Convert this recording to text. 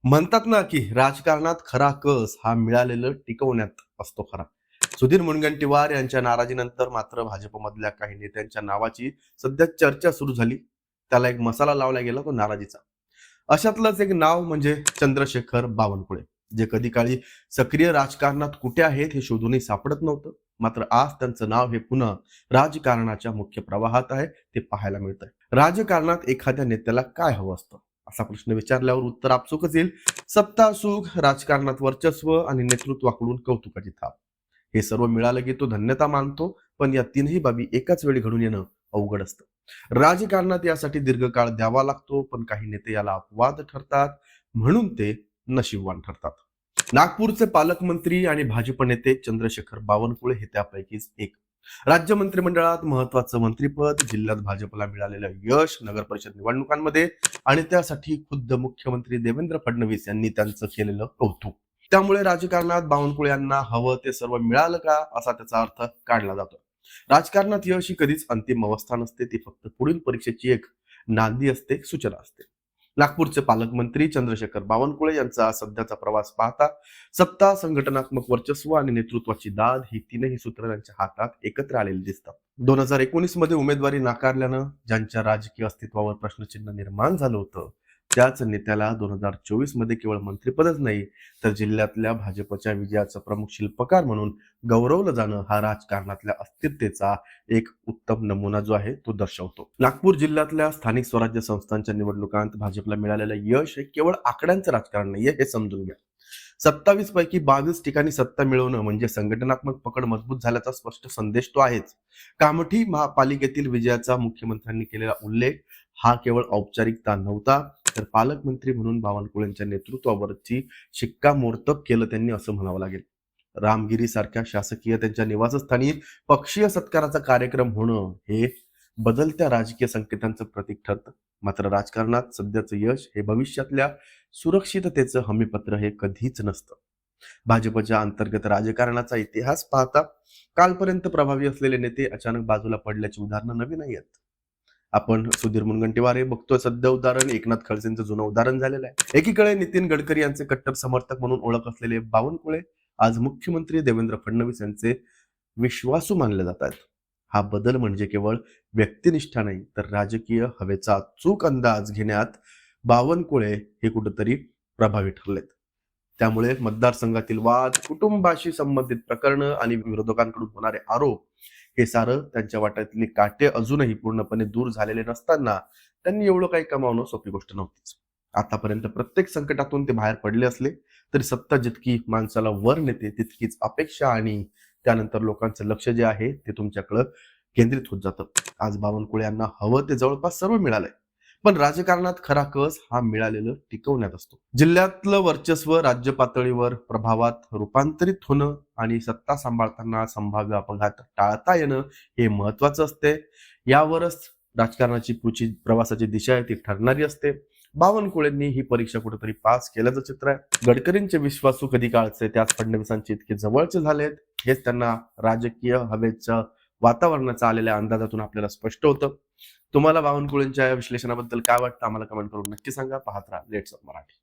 म्हणतात ना, की राजकारणात खरा कस हा मिळालेलं टिकवण्यात असतो खरा. सुधीर मुनगंटीवार यांच्या नाराजीनंतर मात्र भाजपमधल्या काही नेत्यांच्या नावाची सध्या चर्चा सुरू झाली. त्याला एक मसाला लावला गेला तो नाराजीचा. अशातलंच एक नाव म्हणजे चंद्रशेखर बावनकुळे, जे कधी काळी सक्रिय राजकारणात कुठे आहेत हे शोधूनही सापडत नव्हतं. मात्र आज त्यांचं नाव हे पुन्हा राजकारणाच्या मुख्य प्रवाहात आहे, ते पाहायला मिळतंय. राजकारणात एखाद्या नेत्याला काय हवं असतं असा प्रश्न विचारल्यावर उत्तर आपसुकच येईल. सत्ता, सुख, राजकारणात वर्चस्व आणि नेतृत्वाकडून कौतुकाची थाप. हे सर्व मिळालं की तो धन्यता मानतो, पण या तीनही बाबी एकाच वेळी घडून येणं अवघड असतं. राजकारणात यासाठी दीर्घकाळ द्यावा लागतो, पण काही नेते याला अपवाद ठरतात, म्हणून ते नशीबवान ठरतात. नागपूरचे पालकमंत्री आणि भाजप नेते चंद्रशेखर बावनकुळे हे त्यापैकीच एक. राज्य मंत्रिमंडळात महत्वाचं मंत्रिपद, जिल्ह्यात भाजपला मिळालेलं यश, नगर परिषद निवडणुकांमध्ये आणि त्यासाठी खुद्द मुख्यमंत्री देवेंद्र फडणवीस यांनी त्यांचं केलेलं कौतुक. त्यामुळे राजकारणात बावनकुळे यांना हवं ते सर्व मिळालं का असा त्याचा अर्थ काढला जातो. राजकारणात यश ही कधीच अंतिम अवस्था नसते, ती फक्त पुढील परीक्षेची एक नांदी असते, सूचना असते. नागपूरचे पालकमंत्री चंद्रशेखर बावनकुळे यांचा सध्याचा प्रवास पाहता सत्ता, संघटनात्मक वर्चस्व आणि नेतृत्वाची दाद ही तीनही सूत्र त्यांच्या हातात एकत्र आलेली दिसतात. 2019 मध्ये उमेदवारी नाकारल्यानं ज्यांच्या राजकीय अस्तित्वावर प्रश्नचिन्ह निर्माण झालं होतं, त्याच नेत्याला 2024 मध्ये केवळ मंत्रिपदच नाही, तर जिल्ह्यातल्या भाजपच्या विजयाचं प्रमुख शिल्पकार म्हणून गौरवलं जाणं हा राजकारणातल्या अस्थिरतेचा एक उत्तम नमुना जो आहे तो दर्शवतो. नागपूर जिल्ह्यातल्या स्थानिक स्वराज्य संस्थांच्या निवडणुकांत भाजपला मिळालेलं यश हे केवळ आकड्यांचं राजकारण नाहीये, हे समजून घ्या. 27 पैकी 22 ठिकाणी सत्ता मिळवणं म्हणजे संघटनात्मक पकड मजबूत झाल्याचा स्पष्ट संदेश तो आहेच. कामठी महापालिकेतील विजयाचा मुख्यमंत्र्यांनी केलेला उल्लेख हा केवळ औपचारिकता नव्हता, तर पालकमंत्री म्हणून बावनकुळेंच्या नेतृत्वावरची शिक्कामोर्तब केलं त्यांनी असं म्हणावं लागेल. रामगिरी सारख्या शासकीय त्यांच्या निवासस्थानी पक्षीय सत्काराचा कार्यक्रम होणं हे बदलत्या राजकीय संकेतांचं प्रतीक ठरतं. मात्र राजकारणात सध्याचं यश हे भविष्यातल्या सुरक्षिततेचं हमीपत्र हे कधीच नसतं. भाजपच्या अंतर्गत राजकारणाचा इतिहास पाहता कालपर्यंत प्रभावी असलेले नेते अचानक बाजूला पडल्याची उदाहरणं नवी नाही आहेत. आपण सुधीर मुनगंटीवार हे बघतोय सध्या उदाहरण, एकनाथ खडसेंचं जुनं उदाहरण झालेलं आहे. एकीकडे नितीन गडकरी यांचे कट्टर समर्थक म्हणून ओळख असलेले बावनकुळे आज मुख्यमंत्री देवेंद्र फडणवीस यांचे विश्वासू मानले जात आहेत. हा बदल म्हणजे केवळ व्यक्तिनिष्ठा नाही, तर राजकीय हवेचा अचूक अंदाज घेण्यात बावनकुळे हे कुठेतरी प्रभावी ठरलेत. त्यामुळे मतदारसंघातील वाद, कुटुंबाशी संबंधित प्रकरणं आणि विरोधकांकडून होणारे आरोप हे सारं त्यांच्या वाट्यातले काटे अजूनही पूर्णपणे दूर झालेले नसताना त्यांनी एवढं काही कमावणं सोपी गोष्ट नव्हतीच. आतापर्यंत प्रत्येक संकटातून ते बाहेर पडले असले तरी सत्ता जितकी माणसाला वर नेते, तितकीच अपेक्षा आणि त्यानंतर लोकांचं लक्ष जे आहे ते तुमच्याकडं केंद्रित होत जातं. आज बावनकुळे यांना हवं ते जवळपास सर्व मिळालंय, पण राजकारणात खरा कस हा मिळालेलं टिकवण्यात असतो. जिल्ह्यातलं वर्चस्व राज्य पातळीवर प्रभावात रूपांतरित होणं आणि सत्ता सांभाळताना संभाव्य अपघात टाळता येणं हे महत्वाचं असते. यावरच राजकारणाची पुढची प्रवासाची दिशा आहे ती ठरणारी असते. बावनकुळेंनी ही परीक्षा कुठेतरी पास केल्याचं चित्र आहे. गडकरींचे विश्वासू कधी काळचे त्याच फडणवीसांचे इतके जवळचे झालेत, हेच त्यांना राजकीय हवेच्या वातावरणाचा आलेल्या अंदाजातून आपल्याला स्पष्ट होतं. तुम्हाला बावनकुळेंच्या या विश्लेषणाबद्दल काय वाटतं आम्हाला कमेंट करून नक्की सांगा. पाहत राहा लेट्स ऑफ मराठी.